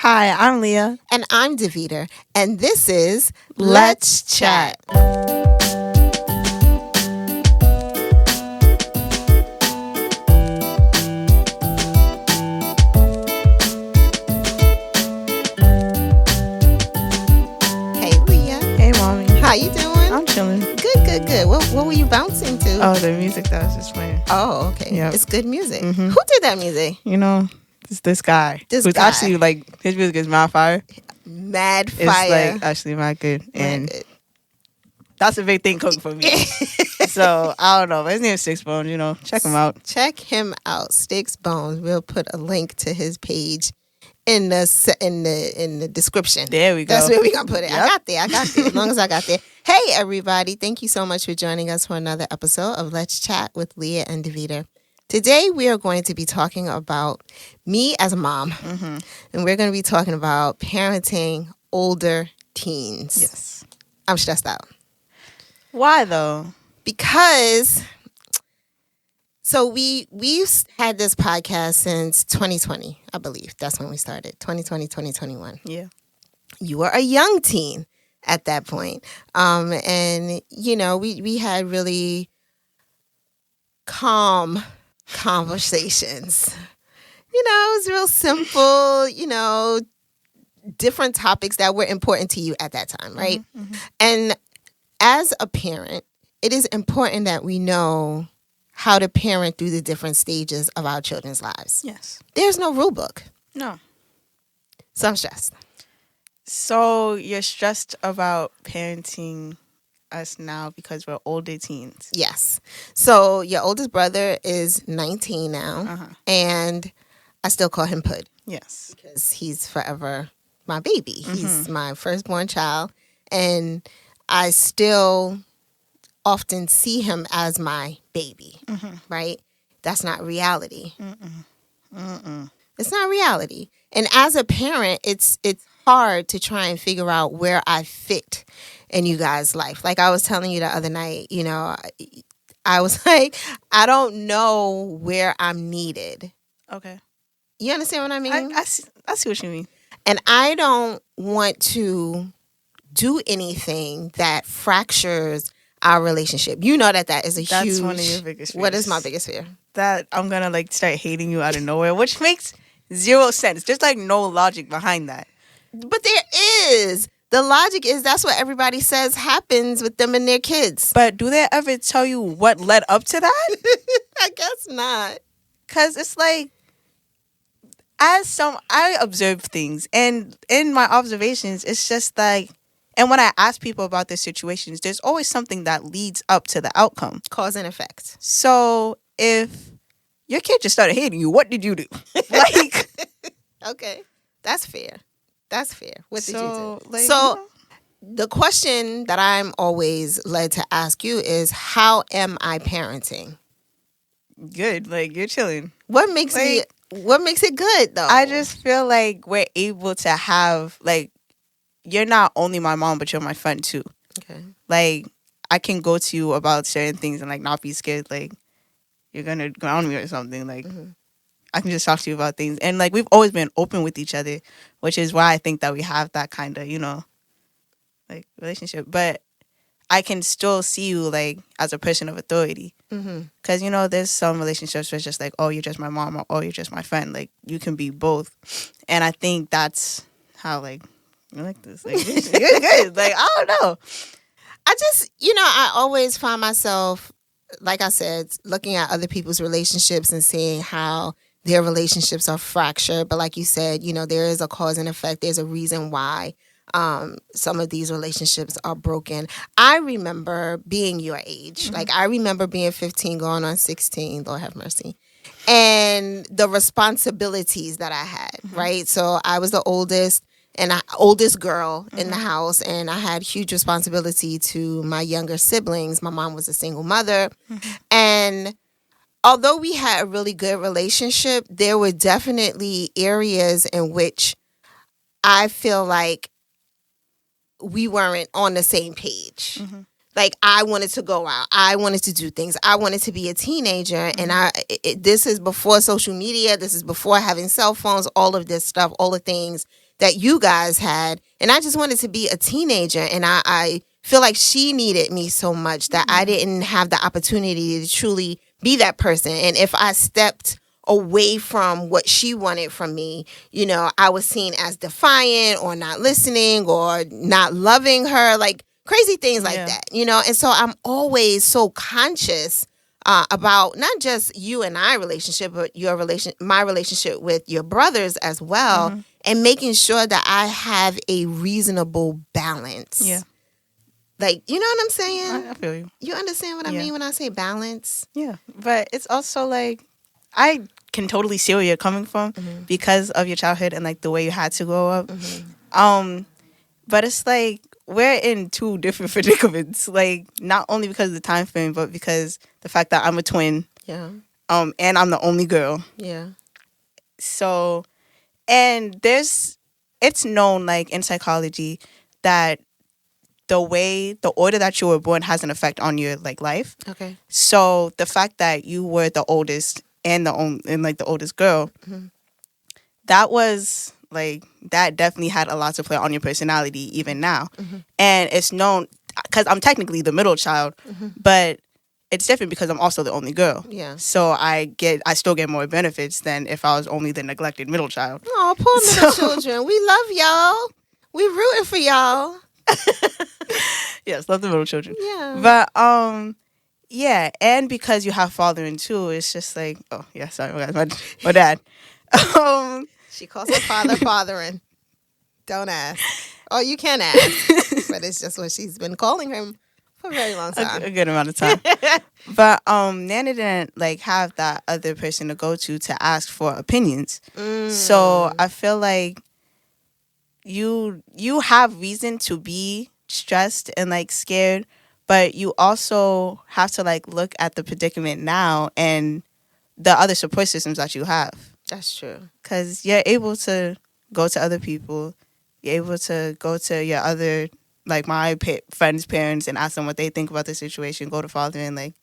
Hi, I'm Leah. And I'm Deveter. And this is Let's Chat. Hey, Leah. Hey, Mommy. How you doing? I'm chilling. Good. What were you bouncing to? Oh, the music that was just playing. Oh, okay. Yep. It's good music. Mhm. Who did that music? You know, it's this guy. This who's guy. actually like, his music is mad fire. Mad It's fire. like actually mad good. Mad And good. that's a big thing cooking for me. So I don't know. But his name is Six Bones, check him out. Check him out. Sticks Bones. We'll put a link to his page in the description. There we go. That's where we're going to put it. Yep. I got there. As long as I got there. Hey, everybody. Thank you so much for joining us for another episode of Let's Chat with Leah and Deveter. Today, we are going to be talking about me as a mom. Mm-hmm. And we're going to be talking about parenting older teens. Yes. I'm stressed out. Why though? Because... So we've had this podcast since 2020, I believe. That's when we started, 2020, 2021. Yeah. You were a young teen at that point. And, we had really calm conversations. It was real simple, different topics that were important to you at that time, right? Mm-hmm. And as a parent, it is important that we know how to parent through the different stages of our children's lives. Yes. There's no rule book. No. So I'm stressed. So you're stressed about parenting us now because we're older teens. Yes. So your oldest brother is 19 now, Uh-huh. and I still call him Pud Yes. because he's forever my baby. Mm-hmm. He's my firstborn child, and I still often see him as my baby, right? That's not reality. It's not reality. And as a parent, it's hard to try and figure out where I fit in you guys' life. Like I was telling you the other night, I was like, I don't know where I'm needed. Okay. You understand what I mean? I see what you mean. And I don't want to do anything that fractures our relationship. You know that is a That's huge... one of your biggest fears. What is my biggest fear? That I'm going to start hating you out of nowhere, which makes zero sense. There's no logic behind that. But there is. The logic is that's what everybody says happens with them and their kids. But do they ever tell you what led up to that? I guess not. Because it's I observe things, and in my observations, it's just and when I ask people about their situations, there's always something that leads up to the outcome. Cause and effect. So if your kid just started hating you, what did you do? Okay. That's fair. What did you do? So the question that I'm always led to ask you is, how am I parenting? good. You're chilling. What makes it good though? I just feel like we're able to have you're not only my mom, but you're my friend too. Okay. I can go to you about certain things and not be scared you're gonna ground me or something. I can just talk to you about things, and we've always been open with each other, which is why I think that we have that kind of relationship. But I can still see you as a person of authority, because there's some relationships where it's just oh, you're just my mom, or oh, you're just my friend. You can be both, and I think that's how you like this. You're good. I don't know. I just, I always find myself, like I said, looking at other people's relationships and seeing how their relationships are fractured. But like you said, there is a cause and effect. There's a reason why some of these relationships are broken. I remember being your age. I remember being 15 going on 16, Lord have mercy. And the responsibilities that I had, right? So I was the oldest girl in the house, and I had huge responsibility to my younger siblings. My mom was a single mother. And although we had a really good relationship, there were definitely areas in which I feel like we weren't on the same page. I wanted to go out. I wanted to do things. I wanted to be a teenager. And this is before social media. This is before having cell phones, all of this stuff, all the things that you guys had. And I just wanted to be a teenager. And I feel like she needed me so much that I didn't have the opportunity to truly be that person. And if I stepped away from what she wanted from me, you know, I was seen as defiant or not listening or not loving her, like crazy things like that, you know. And so I'm always so conscious about not just you and I relationship, but my relationship with your brothers as well, and making sure that I have a reasonable balance. Yeah. Like, you know what I'm saying? I feel you. You understand what I mean when I say balance? Yeah. But it's also like, I can totally see where you're coming from because of your childhood and like the way you had to grow up. But it's like, we're in two different predicaments. Like, not only because of the time frame, but because the fact that I'm a twin. Yeah. And I'm the only girl. Yeah. So, and it's known, like, in psychology that the order that you were born has an effect on your, like, life. Okay. So the fact that you were the oldest and the oldest girl, that was like, that definitely had a lot to play on your personality even now. And it's known because I'm technically the middle child, but it's different because I'm also the only girl. Yeah. So I still get more benefits than if I was only the neglected middle child. Oh, poor middle children. We love y'all. We rooting for y'all. Yes, love the middle children. Yeah. But yeah, and because you have fathering too, it's just like, oh yeah, sorry, my dad. She calls her father fathering. Don't ask. Oh, you can ask, but it's just what she's been calling him for a very long time. A good amount of time. But Nana didn't like have that other person to go to ask for opinions. So I feel like you have reason to be stressed and like scared, but you also have to like look at the predicament now and the other support systems that you have. That's true. Because you're able to go to other people. You're able to go to your other, like my friends' parents and ask them what they think about the situation. Go to father and like.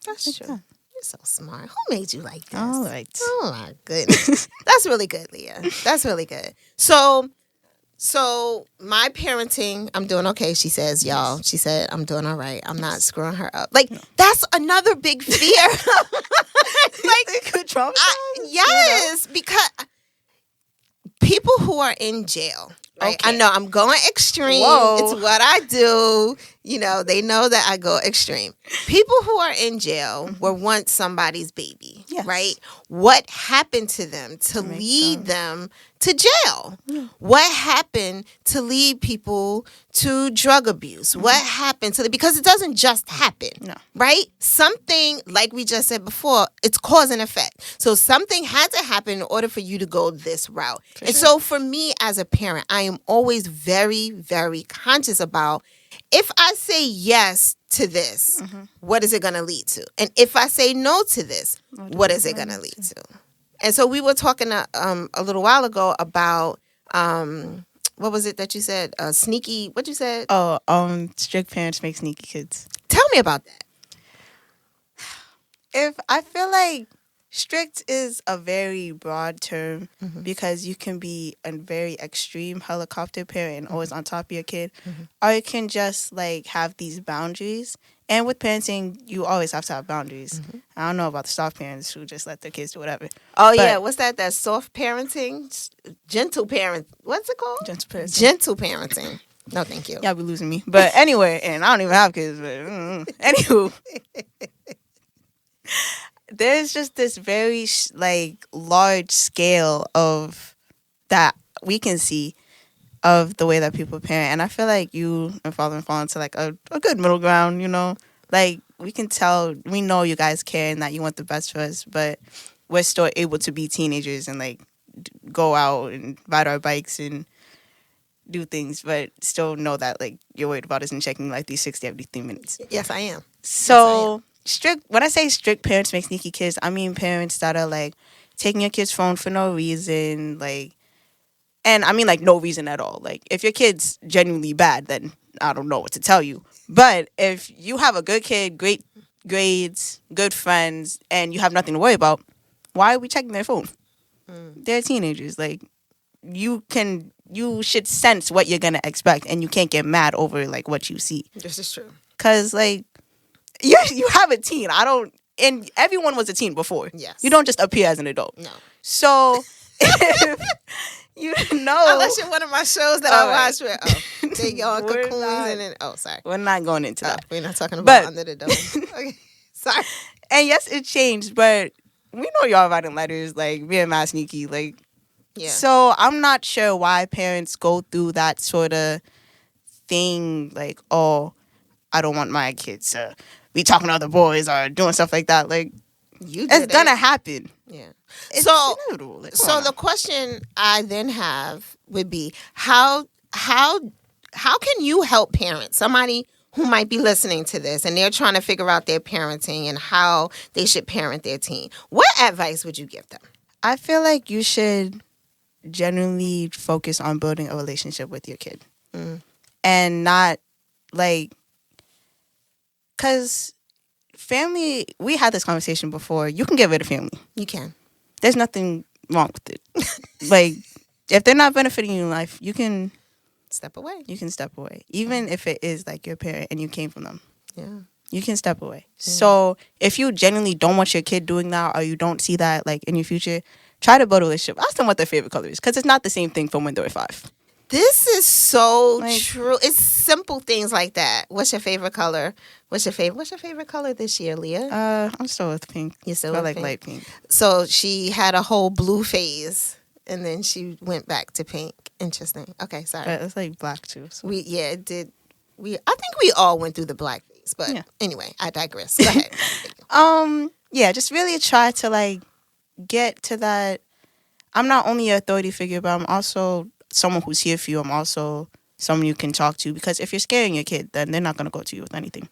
That's like true. that. You're so smart. Who made you like this? All right. Oh my goodness. That's really good, Leah. That's really good. So my parenting, I'm doing okay, she says, y'all. She said, I'm doing all right. I'm not screwing her up. Like, that's another big fear. Like, could traumatize? Yes, because people who are in jail, right? Okay. I know I'm going extreme. Whoa. It's what I do. You know, they know that I go extreme. People who are in jail were once somebody's baby, right? What happened to them to lead them to jail? What happened to lead people to drug abuse? What happened to because it doesn't just happen, right? Something, like we just said before, it's cause and effect. So something had to happen in order for you to go this route. So for me as a parent, I am always very, very conscious about, if I say yes to this, what is it going to lead to? And if I say no to this, what is it going to lead to? And so we were talking a little while ago about, what was it that you said? Sneaky, what you said? Oh, strict parents make sneaky kids. Tell me about that. I feel like strict is a very broad term because you can be a very extreme helicopter parent and always on top of your kid, or you can just like have these boundaries. And with parenting, you always have to have boundaries. I don't know about the soft parents who just let their kids do whatever. Oh, yeah. What's that? That soft parenting? Gentle parent. What's it called? Gentle parenting. Gentle parenting. No, thank you. Y'all be losing me. But anyway, and I don't even have kids. But anywho. There's just this very like large scale of that we can see of the way that people parent, and I feel like you and father fall into like a good middle ground, you know, like we can tell, we know you guys care and that you want the best for us, but we're still able to be teenagers and like go out and ride our bikes and do things, but still know that like you're worried about us and checking like these 60 every 3 minutes. Yes, I am. So strict, when I say strict parents make sneaky kids, I mean parents that are like taking your kid's phone for no reason, like, and I mean like no reason at all. Like if your kid's genuinely bad, then I don't know what to tell you. But if you have a good kid, great grades, good friends, and you have nothing to worry about, why are we checking their phone? They're teenagers. Like, you should sense what you're gonna expect, and you can't get mad over like what you see. This is true. Cause like you have a teen. And everyone was a teen before. Yes. You don't just appear as an adult. No. So if you know, unless you're one of my shows that I watch with, they go on We're cocoons not- and then sorry. we're not going into that. We're not talking about But- Under the Dome. Okay. Sorry. And yes, it changed, but we know y'all writing letters like being mad sneaky, like. Yeah. So I'm not sure why parents go through that sort of thing, like, oh, I don't want my kids to be talking to other boys or doing stuff like that. Like, it's gonna happen. Yeah. It's So inevitable. Like, So the question I then have would be how can you help parents? Somebody who might be listening to this and they're trying to figure out their parenting and how they should parent their teen. What advice would you give them? I feel like you should genuinely focus on building a relationship with your kid, and not like, because family. We had this conversation before. You can get rid of family. You can. There's nothing wrong with it. Like, if they're not benefiting you in life, you can Step away. step away. Even if it is like your parent and you came from them, Yeah. you can step away. So if you genuinely don't want your kid doing that, or you don't see that like in your future, try to build a relationship. Ask them what their favorite color is, because it's not the same thing from when they were 5. This is so Like- true. It's simple things like that. What's your favorite color? What's your favorite color this year, Leah? I'm still with pink. You still I with like pink? light pink. So she had a whole blue phase and then she went back to pink. Interesting. Okay, sorry. But it's like black too. So. It did. I think we all went through the black phase, but Yeah. anyway, I digress. Go ahead. Yeah, just really try to like get to that. I'm not only an authority figure, but I'm also someone who's here for you. I'm also someone you can talk to, because if you're scaring your kid, then they're not gonna go to you with anything.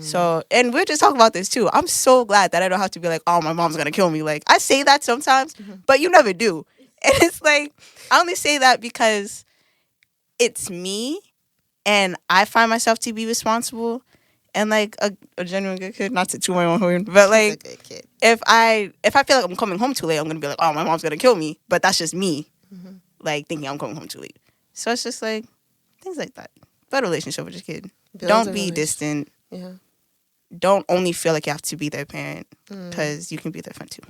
So, and we're just talking about this too. I'm so glad that I don't have to be like, oh, my mom's gonna kill me. Like, I say that sometimes, but you never do. And it's like, I only say that because it's me, and I find myself to be responsible and like a genuine good kid. Not to toot my own horn, but like, She's a good kid. if I feel like I'm coming home too late, I'm gonna be like, oh, my mom's gonna kill me. But that's just me, like thinking I'm coming home too late. So it's just like things like that. Build a relationship with your kid. Build Don't a be relationship. distant. Yeah. Don't only feel like you have to be their parent, because you can be their friend too.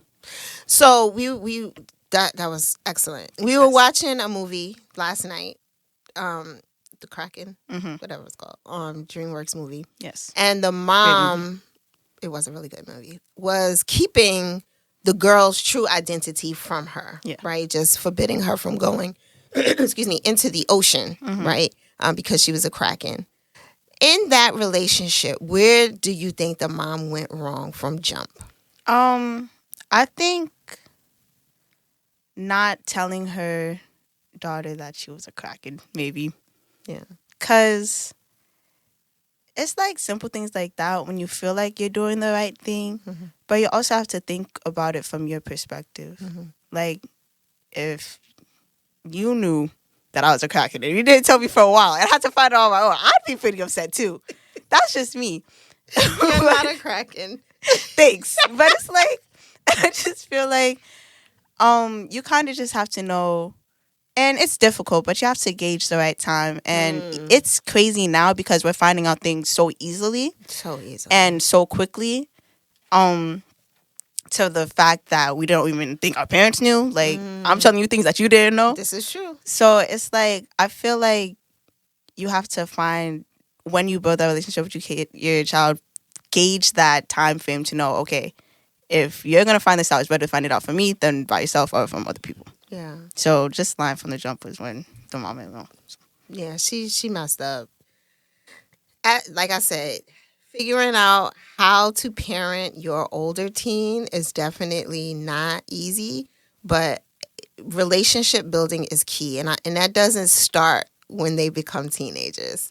So we that was excellent. We were watching a movie last night, The Kraken, whatever it's called, DreamWorks movie. Yes. And the mom, it was a really good movie, was keeping the girl's true identity from her, right? Just forbidding her from going, excuse me, into the ocean, right? Because she was a Kraken. In that relationship, where do you think the mom went wrong from jump? I think not telling her daughter that she was a Kraken, maybe. Yeah. Because it's like simple things like that when you feel like you're doing the right thing, but you also have to think about it from your perspective. Like, if you knew that I was a Kraken and you didn't tell me for a while and I had to find out on my own, I'd be pretty upset too. That's just me. You're not a Kraken. Thanks. But it's like, I just feel like you kind of just have to know, and it's difficult, but you have to gauge the right time. And it's crazy now because we're finding out things so easily. So easily. And so quickly. To the fact that we don't even think our parents knew. Like, I'm telling you things that you didn't know. This is true. So it's like, I feel like you have to find, when you build that relationship with your child, gauge that time frame to know, okay, if you're going to find this out, it's better to find it out from me than by yourself or from other people. Yeah. So just line from the jump was when the mom went wrong. Yeah, she messed up. Like I said, figuring out how to parent your older teen is definitely not easy, but relationship building is key. And that doesn't start when they become teenagers.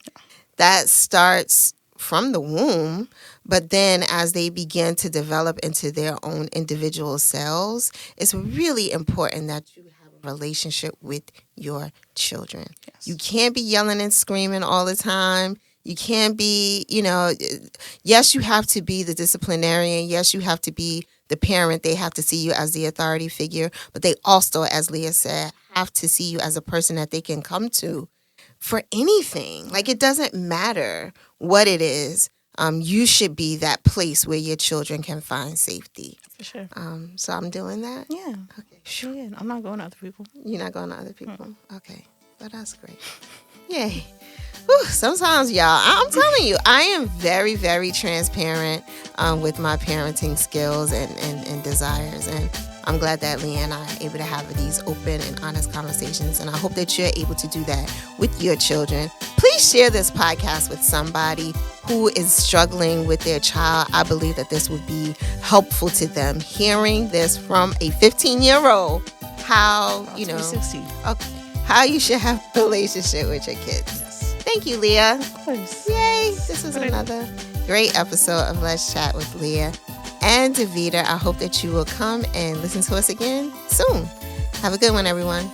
That starts from the womb, but then as they begin to develop into their own individual selves, it's really important that you have a relationship with your children. Yes. You can't be yelling and screaming all the time. You can't be, yes, you have to be the disciplinarian. Yes, you have to be the parent. They have to see you as the authority figure. But they also, as Leah said, have to see you as a person that they can come to for anything. Like, it doesn't matter what it is. You should be that place where your children can find safety. For sure. So I'm doing that? Yeah. Okay. Sure. Yeah, I'm not going to other people. You're not going to other people? Okay. Well, that's great. Yay. Whew, sometimes, y'all, I'm telling you, I am very, very transparent with my parenting skills and desires. And I'm glad that Leah and I are able to have these open and honest conversations. And I hope that you're able to do that with your children. Please share this podcast with somebody who is struggling with their child. I believe that this would be helpful to them. Hearing this from a 15-year-old, how, you know, 16. Okay, how you should have a relationship with your kids. Yes. Thank you, Leah. Of course. Yay. This was another great episode of Let's Chat with Leah and Deveter. I hope that you will come and listen to us again soon. Have a good one, everyone.